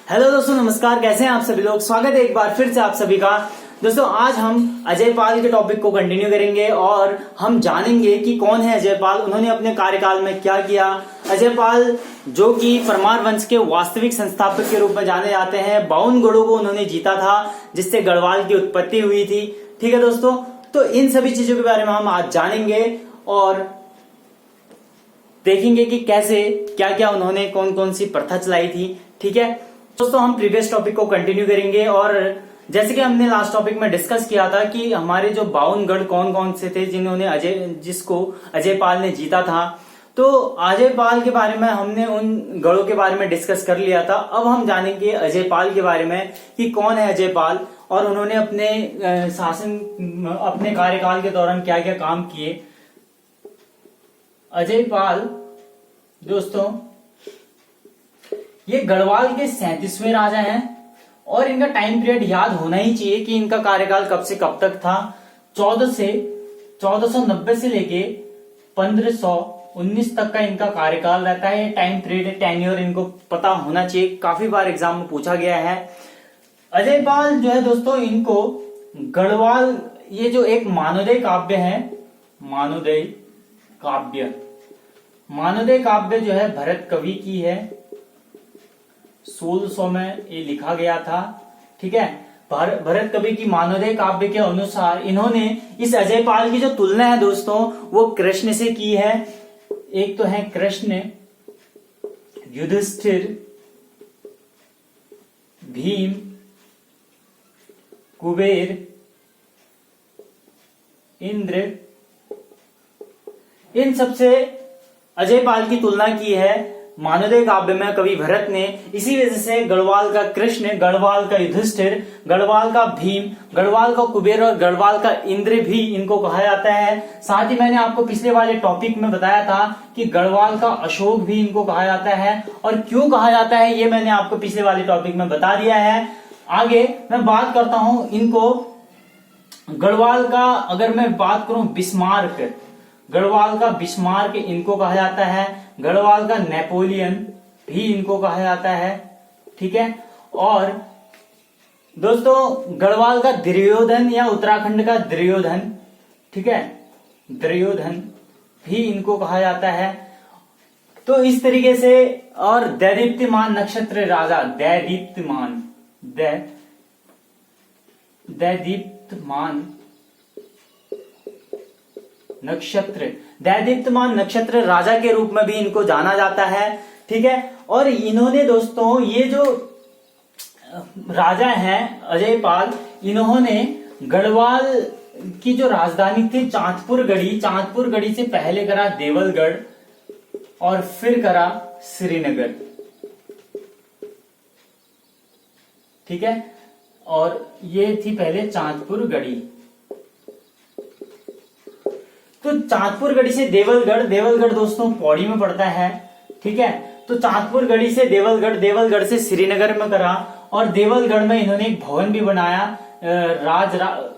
Hello दोस्तों, नमस्कार। कैसे हैं आप सभी लोग। स्वागत है एक बार फिर से आप सभी का। दोस्तों, आज हम अजय पाल के टॉपिक को कंटिन्यू करेंगे और हम जानेंगे कि कौन है अजय पाल, उन्होंने अपने कार्यकाल में क्या किया। अजय पाल जो कि परमार वंश के वास्तविक संस्थापक के रूप में जाने जाते हैं। 52 गढ़ों को उन्होंने जीता था, जिससे गढ़वाल की उत्पत्ति हुई थी। ठीक है दोस्तों, तो इन सभी चीजों के बारे में हम आज जानेंगे और देखेंगे कि कैसे क्या क्या उन्होंने कौन कौन सी प्रथा चलाई थी। ठीक है दोस्तों, हम प्रीवियस टॉपिक को कंटिन्यू करेंगे और जैसे कि हमने लास्ट टॉपिक में डिस्कस किया था कि हमारे जो 52 गढ़ कौन कौन से थे जिसको अजय पाल ने जीता था। तो अजय पाल के बारे में हमने उन गढ़ों के बारे में डिस्कस कर लिया था। अब हम जानेंगे अजय पाल के बारे में कि कौन है अजय पाल और उन्होंने अपने कार्यकाल के दौरान क्या क्या काम किए। अजय पाल दोस्तों ये गढ़वाल के 37वें राजा हैं और इनका टाइम पीरियड याद होना ही चाहिए कि इनका कार्यकाल कब से कब तक था। 1490 से लेके 1519 तक का इनका कार्यकाल रहता है। टाइम पीरियड टेन्योर इनको पता होना चाहिए, काफी बार एग्जाम में पूछा गया है। अजय पाल जो है दोस्तों, इनको गढ़वाल ये जो एक मानोदय काव्य है, मानोदय काव्य जो है भरत कवि की है। 1600 में ये लिखा गया था। ठीक है, भरत कवि की मानोदय काव्य के अनुसार इन्होंने इस अजय पाल की जो तुलना है दोस्तों वो कृष्ण से की है। एक तो है कृष्ण, युधिष्ठिर, भीम, कुबेर, इंद्र, इन सबसे अजय पाल की तुलना की है मानोदय काव्य में कवि भरत ने। इसी वजह से गढ़वाल का कृष्ण, गढ़वाल का युधिष्ठिर, गढ़वाल का भीम, गढ़वाल का कुबेर और गढ़वाल का इंद्र भी इनको कहा जाता है। साथ ही मैंने आपको पिछले वाले टॉपिक में बताया था कि गढ़वाल का अशोक भी इनको कहा जाता है। और क्यों कहा जाता है ये मैंने आपको पिछले वाले टॉपिक में बता दिया है। आगे मैं बात करता हूं इनको गढ़वाल का, अगर मैं बात करूं बिस्मार्क, गढ़वाल का बिस्मार्क इनको कहा जाता है। गढ़वाल का नेपोलियन भी इनको कहा जाता है। ठीक है, और दोस्तों गढ़वाल का दुर्योधन या उत्तराखंड का दुर्योधन, ठीक है, दुर्योधन भी इनको कहा जाता है। तो इस तरीके से, और दैदीप्यमान नक्षत्र राजा, दैदीप्यमान दैदीप्यमान नक्षत्र राजा के रूप में भी इनको जाना जाता है। ठीक है, और इन्होंने दोस्तों ये जो राजा हैं अजय पाल, इन्होंने गढ़वाल की जो राजधानी थी चांदपुर गढ़ी से पहले करा देवलगढ़ और फिर करा श्रीनगर। ठीक है, और ये थी पहले चांदपुर गढ़ी। तो चांदपुर गढ़ी से देवलगढ़ दोस्तों पौड़ी में पड़ता है। ठीक है, तो चांदपुर गढ़ी से देवलगढ़ से श्रीनगर में करा और देवलगढ़ में इन्होंने एक भवन भी बनाया,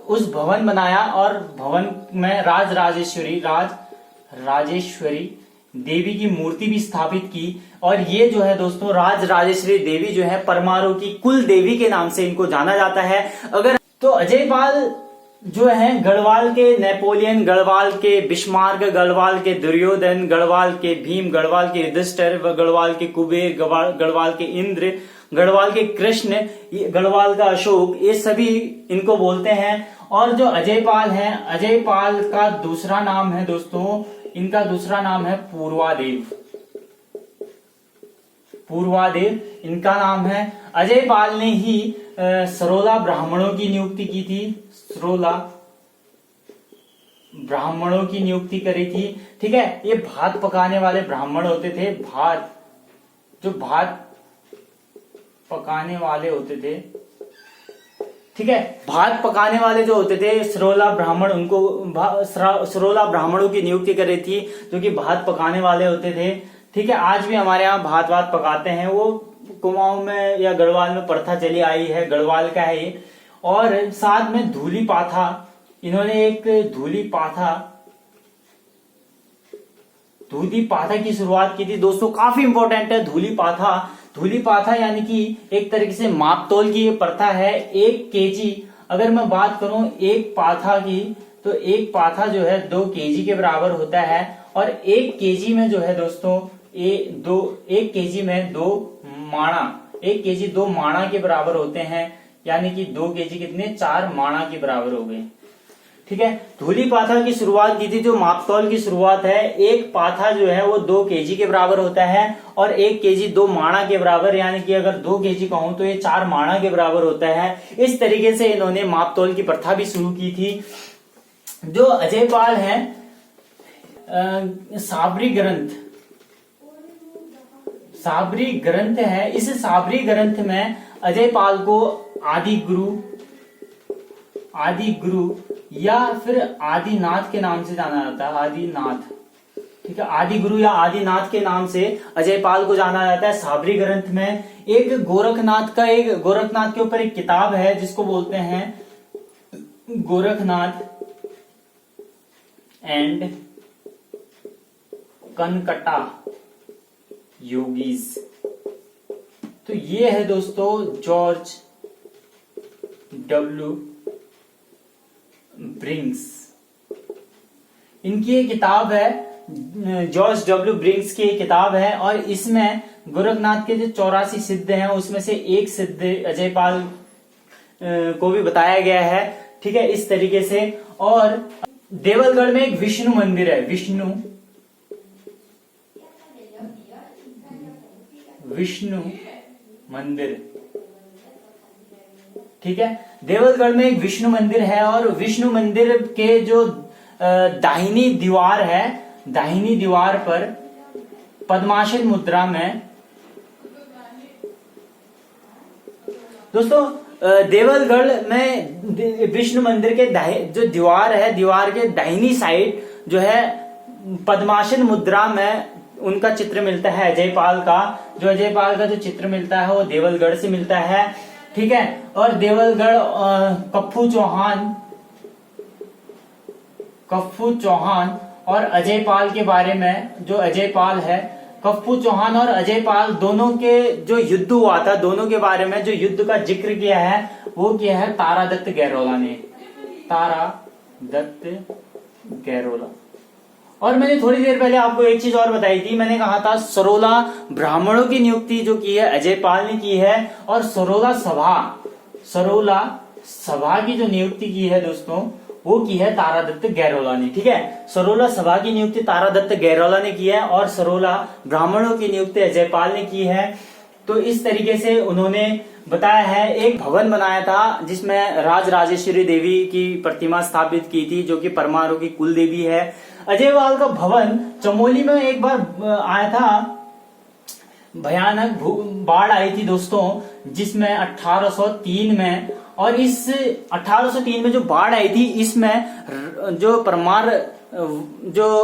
उस भवन बनाया और भवन में राजेश्वरी देवी की मूर्ति भी स्थापित की। और ये जो है दोस्तों राजेश्वरी देवी जो है परमारों की कुल देवी के नाम से इनको जाना जाता है। अगर तो अजय पाल जो है गढ़वाल के नेपोलियन, गढ़वाल के बिस्मार्क, गढ़वाल के दुर्योधन, गढ़वाल के भीम, गढ़वाल के युधिष्ठिर, गढ़वाल के कुबेर, गढ़वाल के इंद्र, गढ़वाल के कृष्ण, गढ़वाल का अशोक, ये सभी इनको बोलते हैं। और जो अजय पाल है, अजय पाल का दूसरा नाम है दोस्तों, इनका दूसरा नाम है पूर्वादेव इनका नाम है। अजय पाल ने ही सरोला ब्राह्मणों की नियुक्ति की थी, सरोला ब्राह्मणों की नियुक्ति करी थी। ठीक है, ये भात पकाने वाले ब्राह्मण होते थे, भात पकाने वाले होते थे। ठीक है, भात पकाने वाले जो होते थे सरोला ब्राह्मण, उनको सरोला ब्राह्मणों की नियुक्ति करी थी जो कि भात पकाने वाले होते थे। ठीक है, आज भी हमारे यहाँ भात पकाते हैं, वो कुमाऊं में या गढ़वाल में प्रथा चली आई है, गढ़वाल का है ये। और साथ में धूली पाथा, इन्होंने एक धूली पाथा की शुरुआत की थी दोस्तों, काफी इंपॉर्टेंट है धूली पाथा। धूलिपाथा यानी कि एक तरीके से मापतोल की ये प्रथा है। 1 kg अगर मैं बात करूं एक पाथा की, तो एक पाथा जो है 2 kg के बराबर होता है। और 1 kg में जो है दोस्तों 1 kg में 2 माणा, 1 kg 2 माणा के बराबर होते हैं, यानी कि 2 kg कितने, 4 माणा के बराबर हो गए। ठीक है, धूलिपाथा की शुरुआत की थी, जो मापतौल की शुरुआत है, एक पाथा जो है वो 2 kg के बराबर होता है और 1 kg 2 माणा के बराबर, यानी कि अगर 2 kg कहूं तो ये 4 माणा के बराबर होता है। इस तरीके से इन्होंने मापतौल की प्रथा भी शुरू की थी। जो अजयपाल है, साबरी ग्रंथ है, इस साबरी ग्रंथ में अजयपाल को आदि गुरु या फिर आदिनाथ के नाम से जाना जाता है। आदिनाथ, ठीक है, आदि गुरु या आदिनाथ के नाम से अजयपाल को जाना जाता है। साबरी ग्रंथ में एक गोरखनाथ के ऊपर एक किताब है जिसको बोलते हैं गोरखनाथ एंड कनकटा योगीज। तो ये है दोस्तों जॉर्ज डब्ल्यू ब्रिंक्स, इनकी ये किताब है, जॉर्ज डब्ल्यू ब्रिंक्स की किताब है। और इसमें गोरखनाथ के जो 84 सिद्ध हैं उसमें से एक सिद्ध अजयपाल को भी बताया गया है। ठीक है, इस तरीके से। और देवलगढ़ में एक विष्णु मंदिर है, विष्णु मंदिर, ठीक है, देवलगढ़ में एक विष्णु मंदिर है। और विष्णु मंदिर के जो दाहिनी दीवार है, दाहिनी दीवार पर पद्मासन मुद्रा में दोस्तों देवलगढ़ में विष्णु मंदिर के जो दीवार है, दीवार के दाहिनी साइड जो है पद्मासन मुद्रा में उनका चित्र मिलता है अजयपाल का। जो अजयपाल का जो चित्र मिलता है वो देवलगढ़ से मिलता है। ठीक है, और देवलगढ़ कप्पू चौहान और अजयपाल के बारे में, जो अजयपाल है, कप्पू चौहान और अजयपाल दोनों के जो युद्ध हुआ था, दोनों के बारे में जो युद्ध का जिक्र किया है वो किया है तारादत्त गैरोला ने, तारादत्त गैरोला। और मैंने थोड़ी देर पहले आपको एक चीज और बताई थी, मैंने कहा था 16 ब्राह्मणों की नियुक्ति जो की है अजयपाल ने की है। और सरोला सभा की जो नियुक्ति की है दोस्तों वो की है तारादत्त गैरोला ने। ठीक है, सरोला सभा की नियुक्ति तारादत्त गैरोला ने की है और सरोला ब्राह्मणों की नियुक्ति अजयपाल ने की है। तो इस तरीके से उन्होंने बताया है। एक भवन बनाया था जिसमें राजराजेश्वरी देवी की प्रतिमा स्थापित की थी, जो कि परमारों की कुल देवी है। अजयपाल का भवन चमोली में एक बार आया था, भयानक बाढ़ आई थी दोस्तों, जिसमें 1803 में, और इस 1803 में जो बाढ़ आई थी इसमें जो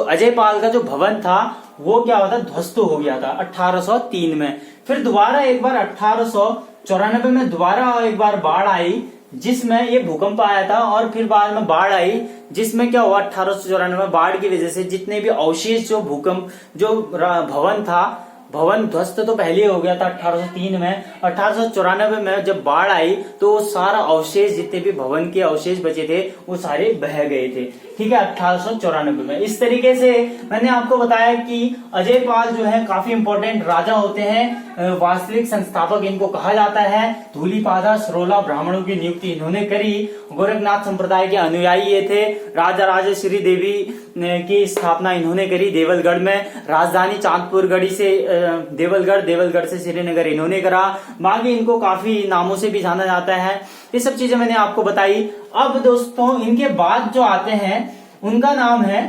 अजयपाल का जो भवन था वो क्या हुआ था, ध्वस्त हो गया था 1803 में। फिर दोबारा एक बार 1894 में दोबारा एक बार बाढ़ आई जिसमें ये भूकंप आया था, और फिर बाद में बाढ़ आई जिसमें क्या हुआ, 1894 में बाढ़ की वजह से जितने भी अवशेष जो भूकंप जो भवन था, भवन ध्वस्त तो पहले हो गया था 1803 में, 1894 में जब बाढ़ आई तो सारा अवशेष, जितने भी भवन के अवशेष बचे थे वो सारे बह गए थे। ठीक है, 1894 में। इस तरीके से मैंने आपको बताया कि अजयपाल जो है काफी इंपॉर्टेंट राजा होते हैं, वास्तविक संस्थापक इनको कहा जाता है। धूलिपाथा सरोला ब्राह्मणों की नियुक्ति इन्होंने करी। गोरखनाथ संप्रदाय के अनुयायी ये थे। राजा राजेश्वरी देवी की स्थापना इन्होंने करी देवलगढ़ में। राजधानी चांदपुरगढ़ी से देवलगढ़ से श्रीनगर इन्होंने करा। बाकी इनको काफी नामों से भी जाना जाता है। ये सब चीजें मैंने आपको बताई। अब दोस्तों इनके बाद जो आते हैं उनका नाम है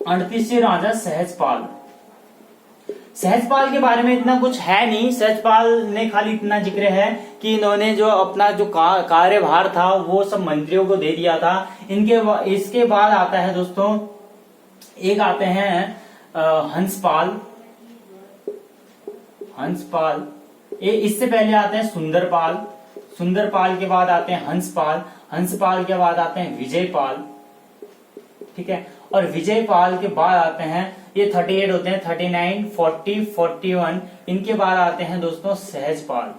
38वें राजा सहजपाल। सहजपाल के बारे में इतना कुछ है नहीं। सहजपाल ने खाली इतना जिक्र है कि इन्होंने जो अपना जो कार्यभार था वो सब मंत्रियों को दे दिया था। इसके बाद आता है दोस्तों, एक आते हैं हंसपाल। इससे पहले आते हैं सुंदरपाल के बाद आते हैं हंसपाल के बाद आते हैं विजयपाल। ठीक है, और विजयपाल के बाद आते हैं ये 38 होते हैं, 39, 40, 41। इनके बाद आते हैं दोस्तों सहजपाल।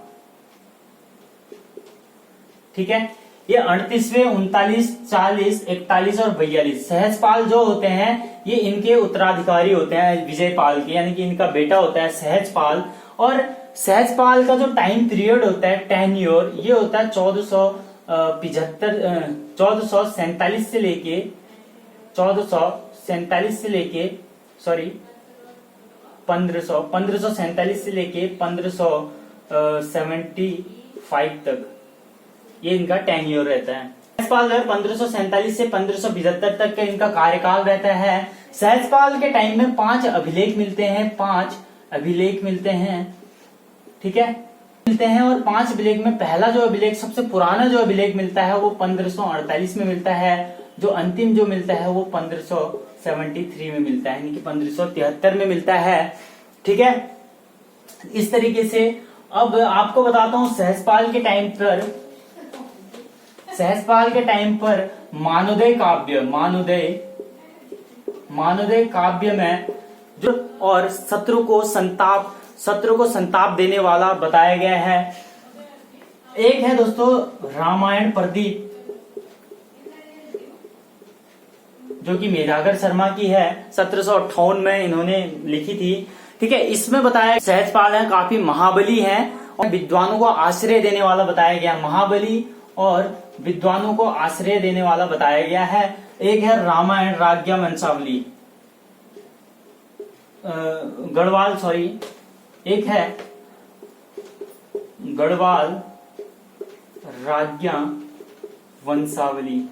ठीक है, ये 38वें, 39, 40, 41 और 42 सहजपाल जो होते हैं ये इनके उत्तराधिकारी होते हैं विजयपाल के, यानी कि इनका बेटा होता है सहजपाल। और सहजपाल का जो टाइम पीरियड होता है टेन्योर, ये होता है 1447 से लेके 1547 से लेके 1575 तक ये इनका टेन्योर रहता है। सहजपाल 1547 से 1575 तक का इनका कार्यकाल रहता है। सहजपाल के टाइम में 5 अभिलेख मिलते हैं, 5 अभिलेख मिलते हैं। ठीक है, मिलते हैं। और 5 अभिलेख में पहला जो अभिलेख, सबसे पुराना जो अभिलेख मिलता है वो 1548 में मिलता है। जो अंतिम जो मिलता है वो 1573 में मिलता है, यानी कि 1573 में मिलता है। ठीक है, इस तरीके से अब आपको बताता हूं सहजपाल के टाइम पर मानोदय काव्य में जो और शत्रु को संताप देने वाला बताया गया है। एक है दोस्तों रामायण प्रदीप, जो कि मेधागर शर्मा की है, 1758 में इन्होंने लिखी थी। ठीक है, इसमें बताया सहजपाल है काफी महाबली है और विद्वानों को आश्रय देने वाला बताया गया, महाबली और विद्वानों को आश्रय देने वाला बताया गया है। एक है रामायण राज्ञा वंशावली, गढ़वाल एक है गढ़वाल राज्ञा वंशावली।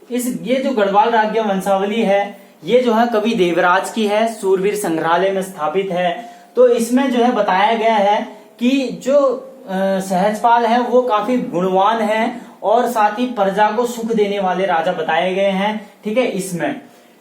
ये जो गढ़वाल राज्ञा वंशावली है ये जो है कवि देवराज की है, सूरवीर संग्रहालय में स्थापित है। तो इसमें जो है बताया गया है कि जो सहजपाल है वो काफी गुणवान है और साथ ही प्रजा को सुख देने वाले राजा बताए गए हैं। ठीक है,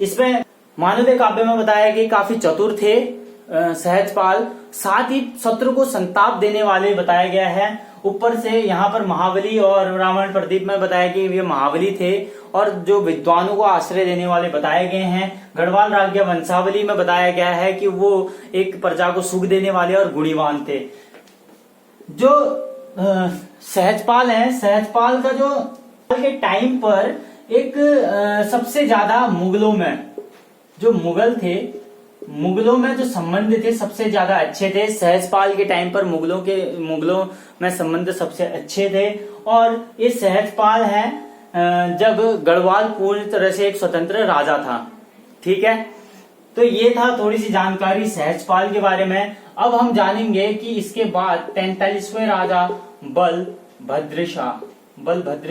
इसमें मानवदेव काव्य में बताया कि काफी चतुर थे सहजपाल, साथ ही शत्रु को संताप देने वाले बताया गया है। ऊपर से यहाँ पर महाबली और रामायण प्रदीप में बताया कि ये महाबली थे और जो विद्वानों को आश्रय देने वाले बताए गए हैं। गढ़वाल राज्ञा वंशावली में बताया गया है कि वो एक प्रजा को सुख देने वाले और गुणीवान थे। जो सहजपाल है, सहजपाल का जो के टाइम पर एक सबसे ज्यादा मुगलों में जो मुगल थे, मुगलों में जो संबंध थे सबसे ज्यादा अच्छे थे। सहजपाल के टाइम पर मुगलों में संबंध सबसे अच्छे थे। और ये सहजपाल है जब गढ़वाल पूरी तरह से एक स्वतंत्र राजा था। ठीक है, तो ये था थोड़ी सी जानकारी सहजपाल के बारे में। अब हम जानेंगे कि इसके बाद 43वें राजा बलभद्र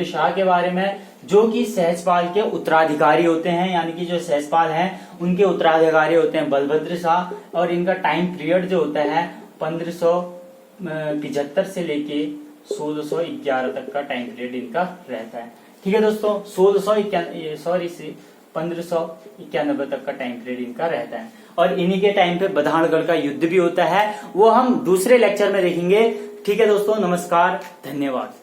शाह के बारे में, जो कि सहजपाल के उत्तराधिकारी होते हैं, यानी कि जो सहजपाल हैं उनके उत्तराधिकारी होते हैं बलभद्र शाह। और इनका टाइम पीरियड जो होता है 1575 से लेके 1611 तक का टाइम पीरियड इनका रहता है। ठीक है दोस्तों, 1591 तक का टाइम पीरियड इनका रहता है। और इन्हीं के टाइम पे बधानगढ़ का युद्ध भी होता है, वो हम दूसरे लेक्चर में देखेंगे। ठीक है दोस्तों, नमस्कार, धन्यवाद।